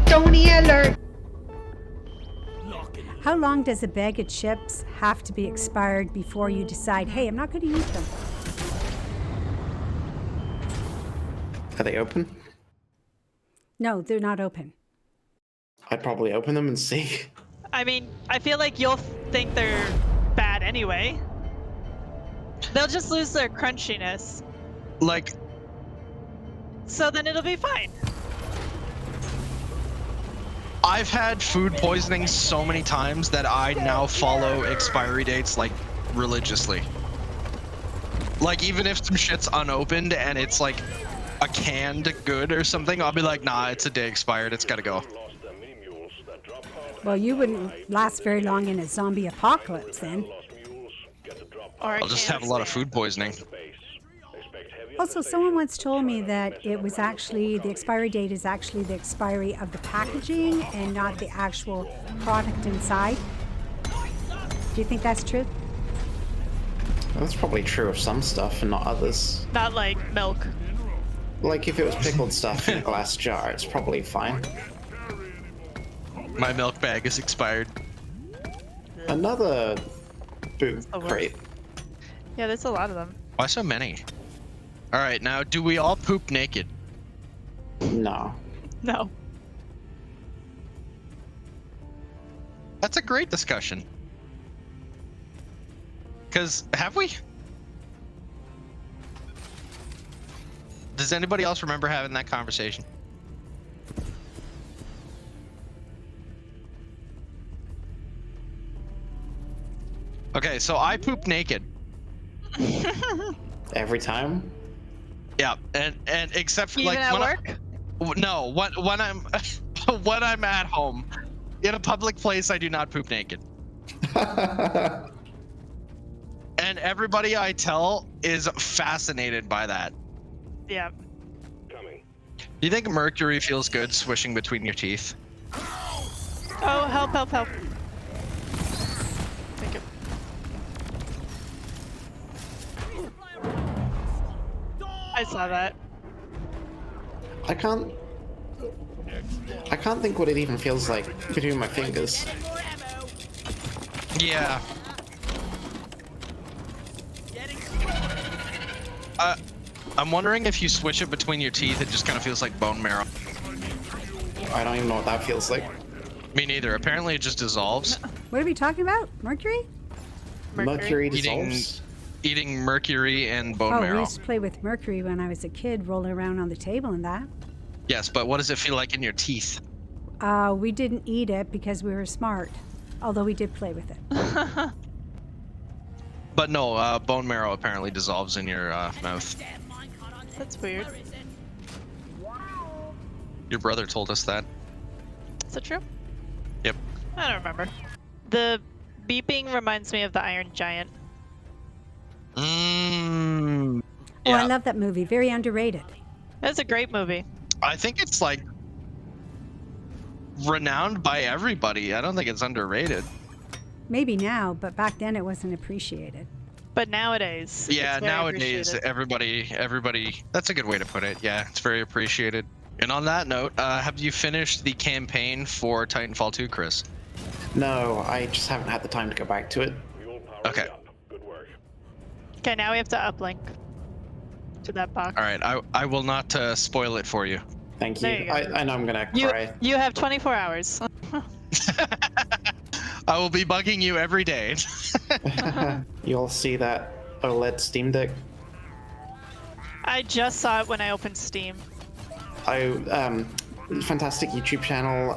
Tony alert! How long does a bag of chips have to be expired before you decide, hey, I'm not going to eat them? Are they open? No, they're not open. I'd probably open them and see. I mean, I feel like you'll think they're bad anyway. They'll just lose their crunchiness. Like, So then it'll be fine. I've had food poisoning so many times that I now follow expiry dates like religiously. Like, even if some shit's unopened and it's like a canned good or something, I'll be like, nah, it's a day expired, it's gotta go. Well, you wouldn't last very long in a zombie apocalypse then. Or I'll just have a lot of food poisoning. Also, someone once told me that it was actually, the expiry date is actually the expiry of the packaging and not the actual product inside. Do you think that's true? That's probably true of some stuff and not others. Not like milk. Like if it was pickled stuff in a glass jar, it's probably fine. My milk bag is expired. Another boot Oh, what? crate. Yeah, there's a lot of them. Why so many? Alright, now, do we all poop naked? No. No. That's a great discussion. Because, have we? Does anybody else remember having that conversation? Okay, so I poop naked. Every time? Yeah, and except for Even like at when work? No, when I'm when I'm at home, in a public place, I do not poop naked. And everybody I tell is fascinated by that. Yeah. Do you think mercury feels good swishing between your teeth? Oh, help, help, help. Thank you. I saw that. I can't think what it even feels like between my fingers. Yeah. I'm wondering if you swish it between your teeth, it just kind of feels like bone marrow. I don't even know what that feels like. Me neither. Apparently it just dissolves. What are we talking about? Mercury? Mercury Eating- dissolves. Eating mercury and bone Oh, we marrow. used to play with mercury when I was a kid, rolling around on the table and that. Yes, but what does it feel like in your teeth? We didn't eat it because we were smart, although we did play with it. But no, bone marrow apparently dissolves in your mouth. That's weird. Your brother told us that. Is that true? Yep. I don't remember. The beeping reminds me of the Iron Giant. Mmm. Oh, Yeah, I love that movie. Very underrated. That's a great movie. I think it's like renowned by everybody. I don't think it's underrated. Maybe now, but back then it wasn't appreciated. But nowadays. Yeah, it's very nowadays appreciated. everybody. That's a good way to put it. Yeah, it's very appreciated. And on that note, have you finished the campaign for Titanfall 2, Chris? No, I just haven't had the time to go back to it. Okay. Okay, now we have to uplink to that box. All right. I will not spoil it for you. Thank you. There you go. I know I'm gonna You, cry. you have 24 hours. I will be bugging you every day. You'll see that OLED Steam Deck. I just saw it when I opened Steam. Fantastic YouTube channel.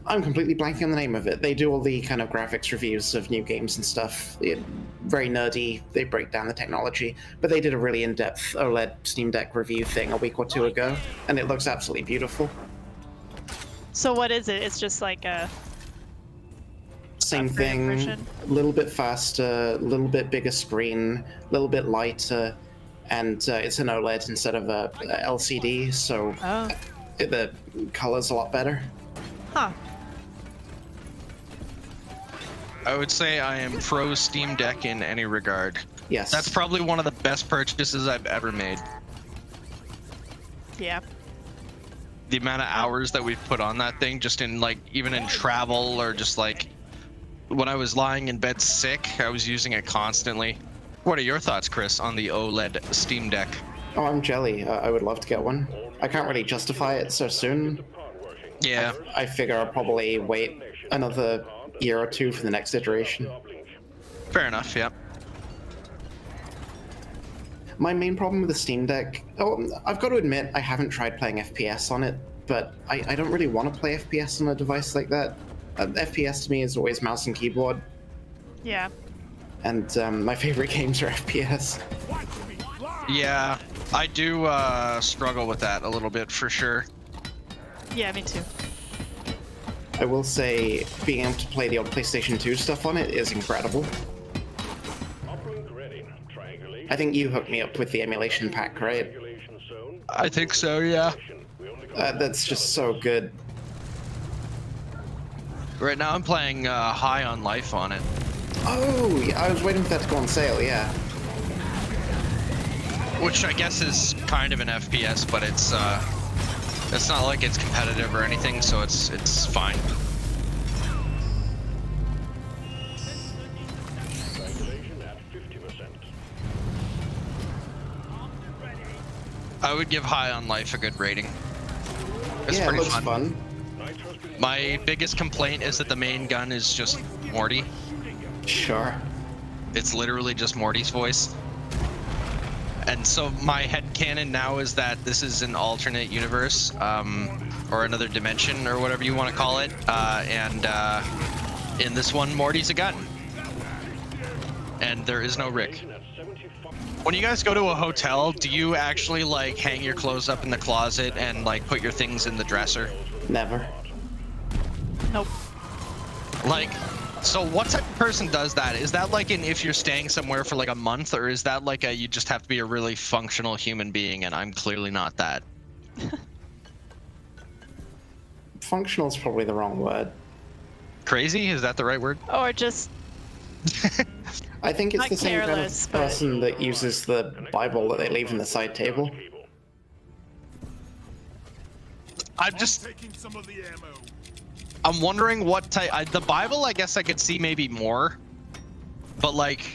I'm completely blanking on the name of it. They do all the kind of graphics reviews of new games and stuff. Very nerdy. They break down the technology. But they did a really in-depth OLED Steam Deck review thing a week or two ago, and it looks absolutely beautiful. So what is it? It's just like a... Same upgraded thing, version? a little bit faster, a little bit bigger screen, a little bit lighter, and it's an OLED instead of a LCD, so Oh. the color's a lot better. Huh. I would say I am pro Steam Deck in any regard. Yes. That's probably one of the best purchases I've ever made. Yeah. the amount of hours that we've put on that thing, just in like even in travel or just like when I was lying in bed sick, I was using it constantly. What are your thoughts, Chris, on the OLED Steam Deck? Oh, I'm jelly. I would love to get one. I can't really justify it so soon. Yeah. I figure I'll probably wait another year or two for the next iteration. Fair enough, yeah. My main problem with the Steam Deck... Oh, I've got to admit, I haven't tried playing FPS on it, but I don't really want to play FPS on a device like that. FPS to me is always mouse and keyboard, Yeah. and my favorite games are FPS. Yeah, I do struggle with that a little bit for sure. Yeah, me too. I will say, being able to play the old PlayStation 2 stuff on it is incredible. I think you hooked me up with the emulation pack, right? I think so, yeah. That's just so good. Right now I'm playing High on Life on it. Oh, yeah, I was waiting for that to go on sale, yeah. Which I guess is kind of an FPS, but it's not like it's competitive or anything, so it's fine. I would give High on Life a good rating. It's Yeah, it pretty looks fun. My biggest complaint is that the main gun is just Morty. Sure. It's literally just Morty's voice. And so my headcanon now is that this is an alternate universe, or another dimension, or whatever you want to call it. And in this one, Morty's a gun. And there is no Rick. When you guys go to a hotel, do you actually like hang your clothes up in the closet and like put your things in the dresser? Never. Nope. Like, so what type of person does that? Is that like if you're staying somewhere for like a month, or is that like you just have to be a really functional human being, and I'm clearly not that? Functional is probably the wrong word. Crazy? Is that the right word? Or just I think it's Not the same kind careless, of but- person that uses the Bible that they leave in the side table. I'm just... I'm wondering what type... the Bible, I guess I could see maybe more. But, like,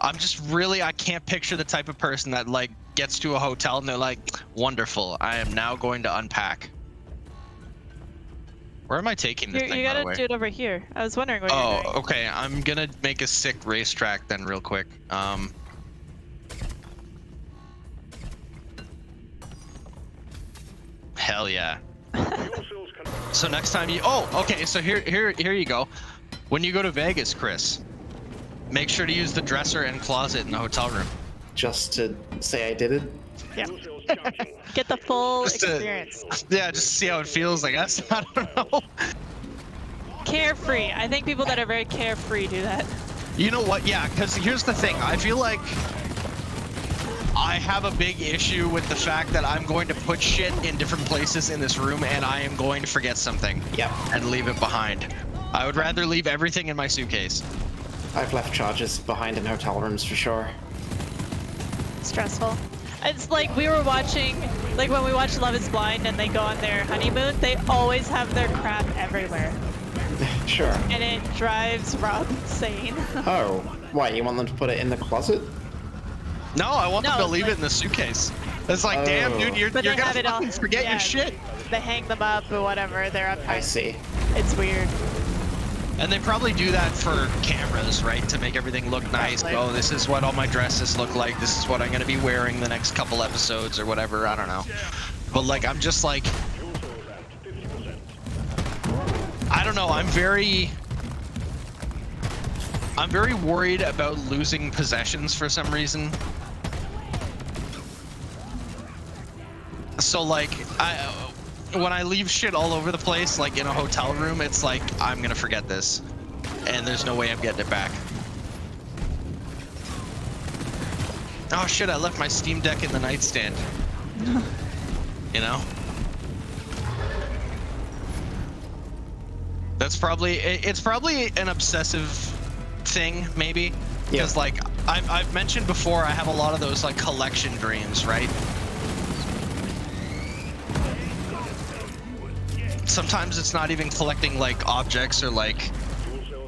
I'm just really... I can't picture the type of person that, like, gets to a hotel and they're like, wonderful, I am now going to unpack. Where am I taking this thing, you by the gotta way? do it over here. I was wondering what you're Oh, doing. okay. I'm gonna make a sick racetrack then real quick. Hell yeah. So next time you... Oh, okay. So here you go. When you go to Vegas, Chris, make sure to use the dresser and closet in the hotel room. Just to say I did it. Yeah. Get the full Just to- experience. Yeah, just to see how it feels, I guess. I don't know. Carefree. I think people that are very carefree do that. You know what? Yeah, because here's the thing. I feel like I have a big issue with the fact that I'm going to put shit in different places in this room, and I am going to forget something. Yep. And leave it behind. I would rather leave everything in my suitcase. I've left charges behind in hotel rooms for sure. Stressful. It's like we were watching, like when we watch Love is Blind and they go on their honeymoon, they always have their crap everywhere. Sure. And it drives Rob insane. Oh, why? You want them to put it in the closet? No, I want them to it's leave like- it in the suitcase. It's like, damn, dude, you're But gonna they have it all. fucking forget Yeah, your shit. They hang them up or whatever. They're up I high. see. It's weird. And they probably do that for cameras, right? To make everything look nice. Probably. Oh, this is what all my dresses look like. This is what I'm gonna be wearing the next couple episodes or whatever. I don't know. But like, I'm just like, I don't know. I'm very worried about losing possessions for some reason. So like, when I leave shit all over the place, like in a hotel room, it's like, I'm gonna forget this. And there's no way I'm getting it back. Oh shit, I left my Steam Deck in the nightstand. You know? That's probably, it's probably an obsessive thing, maybe. Because like, I've mentioned before, I have a lot of those like collection dreams, right? sometimes it's not even collecting like objects or like.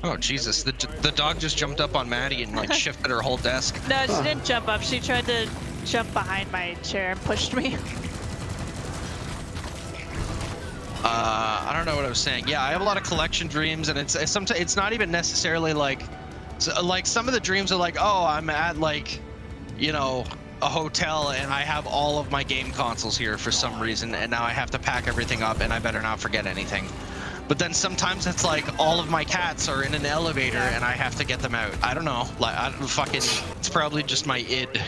Oh Jesus! The dog just jumped up on Maddie and like shifted her whole desk. No, she didn't jump up. She tried to jump behind my chair and pushed me. I don't know what I was saying. Yeah, I have a lot of collection dreams, and it's not even necessarily like some of the dreams are like, oh, I'm at like, you know, a hotel and I have all of my game consoles here for some reason, and now I have to pack everything up and I better not forget anything. But then sometimes it's like all of my cats are in an elevator and I have to get them out. I don't know. Like it's probably just my id.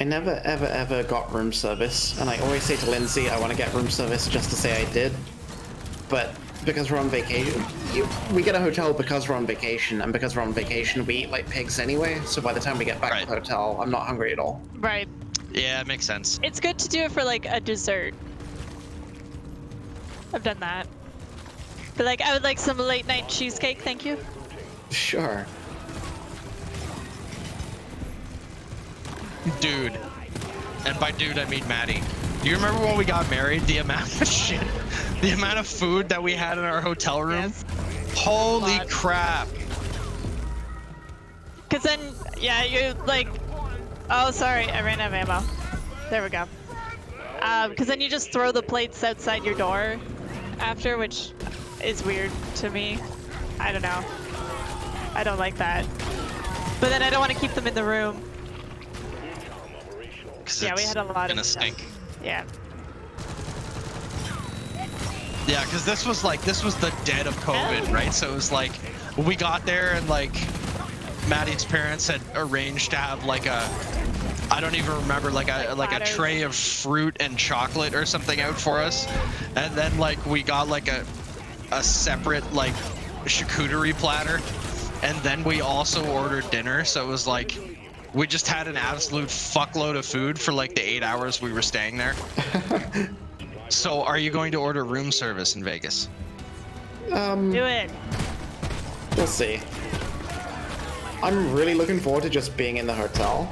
I never ever got room service, and I always say to Lindsay I want to get room service just to say I did. But because we're on vacation, we get a hotel because we're on vacation, and because we're on vacation we eat like pigs anyway, so by the time we get back to the hotel I'm not hungry at all. Right. Yeah, it makes sense. It's good to do it for like a dessert. I've done that. But like, I would like some late night cheesecake, thank you. Sure. Dude, and by dude I mean Maddie. Do you remember when we got married? The amount of shit, the amount of food that we had in our hotel room? Yes. Holy crap. Cause then, yeah, you're like, oh sorry, I ran out of ammo. There we go. Cause then you just throw the plates outside your door after, which is weird to me. I don't know. I don't like that. But then I don't want to keep them in the room. Yeah, we had a lot of stuff. Stink. Yeah. Yeah, because this was the dead of COVID, right? So it was like, we got there and like, Maddie's parents had arranged to have like a, I don't even remember, like a tray of fruit and chocolate or something out for us, and then like we got like a separate like charcuterie platter, and then we also ordered dinner. So it was like, we just had an absolute fuckload of food for like the 8 hours we were staying there. So are you going to order room service in Vegas? Do it. We'll see. I'm really looking forward to just being in the hotel.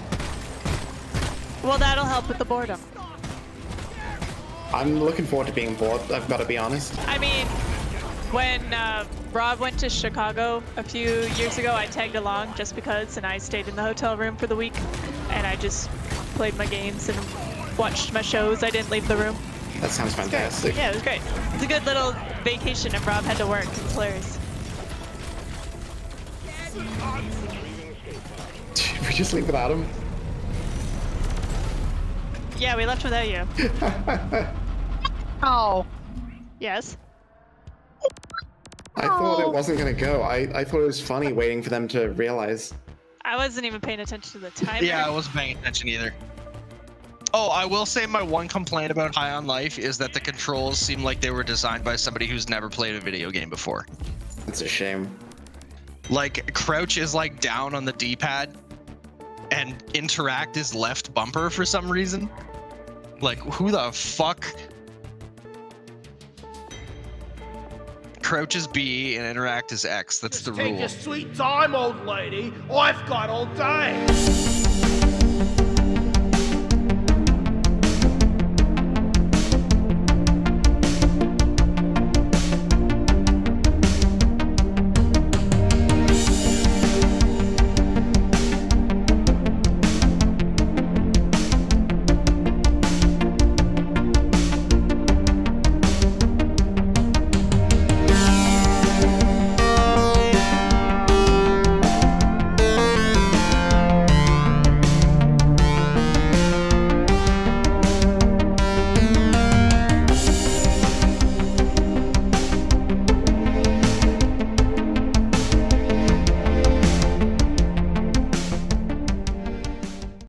Well, that'll help with the boredom. I'm looking forward to being bored, I've got to be honest. I mean, when Rob went to Chicago a few years ago, I tagged along just because, and I stayed in the hotel room for the week, and I just played my games and watched my shows. I didn't leave the room. That sounds fantastic. Yeah, it was great. It's a good little vacation, and Rob had to work. It was hilarious. Did we just leave without him? Yeah, we left without you. Oh. Yes? I thought it wasn't gonna go. I thought it was funny waiting for them to realize. I wasn't even paying attention to the timer. Yeah, I wasn't paying attention either. Oh, I will say my one complaint about High on Life is that the controls seem like they were designed by somebody who's never played a video game before. It's a shame. Like, crouch is like down on the D-pad, and interact is left bumper for some reason. Like, who the fuck? Crouch is B and interact is X. That's the rule. Take your sweet time, old lady. I've got all day.